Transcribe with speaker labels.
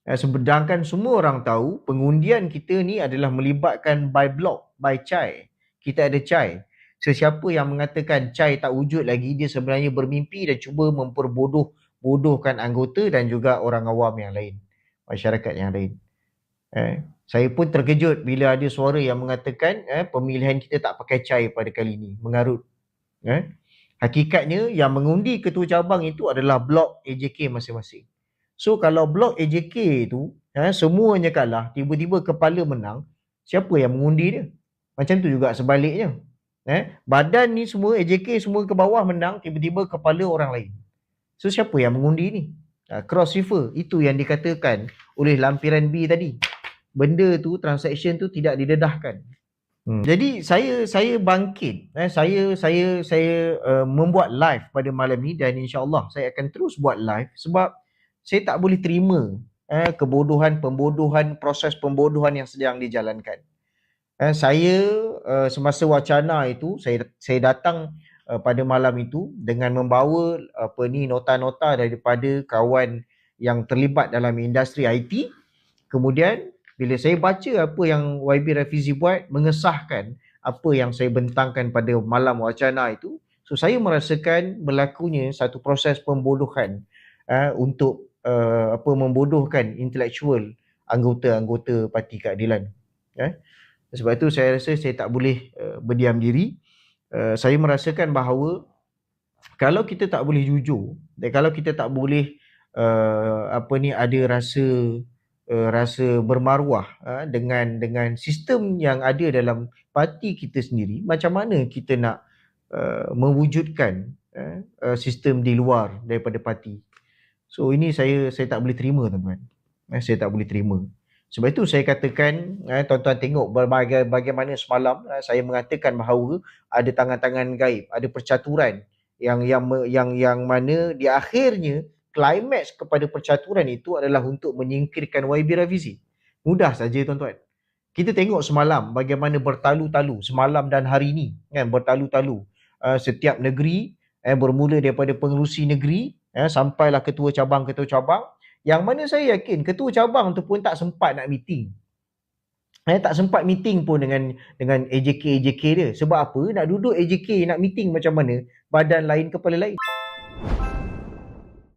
Speaker 1: Sedangkan semua orang tahu pengundian kita ni adalah melibatkan by block, by CHAI. Kita ada CHAI. Sesiapa yang mengatakan CHAI tak wujud lagi, dia sebenarnya bermimpi dan cuba memperbodohkan anggota dan juga orang awam yang lain, masyarakat yang lain. Saya pun terkejut bila ada suara yang mengatakan pemilihan kita tak pakai CHAI pada kali ini, mengarut. Hakikatnya yang mengundi ketua cabang itu adalah blok AJK masing-masing. So kalau blok AJK tu semuanya kalah, tiba-tiba kepala menang, siapa yang mengundi dia? Macam tu juga sebaliknya. Badan ni semua, AJK semua ke bawah menang, tiba-tiba kepala orang lain. So siapa yang mengundi ni? Cross river, itu yang dikatakan oleh lampiran B tadi. Benda tu, transaction tu tidak didedahkan. Jadi saya bangkit, saya membuat live pada malam ni dan insya-Allah saya akan terus buat live sebab saya tak boleh terima kebodohan, proses pembodohan yang sedang dijalankan. Saya semasa wacana itu saya datang pada malam itu dengan membawa nota-nota daripada kawan yang terlibat dalam industri IT. Kemudian bila saya baca apa yang YB Rafizi buat, mengesahkan apa yang saya bentangkan pada malam wacana itu, so saya merasakan berlakunya satu proses pembodohan untuk membodohkan intelektual anggota-anggota Parti Keadilan. Sebab itu saya rasa saya tak boleh berdiam diri. Saya merasakan bahawa kalau kita tak boleh jujur dan kalau kita tak boleh ada rasa bermaruah dengan sistem yang ada dalam parti kita sendiri, macam mana kita nak mewujudkan sistem di luar daripada parti. So ini saya tak boleh terima, tuan-tuan. Saya tak boleh terima. Sebab itu saya katakan, tuan-tuan tengok bagaimana semalam saya mengatakan bahawa ada tangan-tangan gaib, ada percaturan yang mana di akhirnya climax kepada percaturan itu adalah untuk menyingkirkan YB Rafizi. Mudah saja, tuan-tuan. Kita tengok semalam bagaimana bertalu-talu semalam dan hari ini, bertalu-talu setiap negeri, bermula daripada pengerusi negeri sampailah ketua cabang, yang mana saya yakin ketua cabang tu pun tak sempat nak meeting. Tak sempat meeting pun dengan AJK dia. Sebab apa? Nak duduk AJK nak meeting macam mana? Badan lain, kepala lain.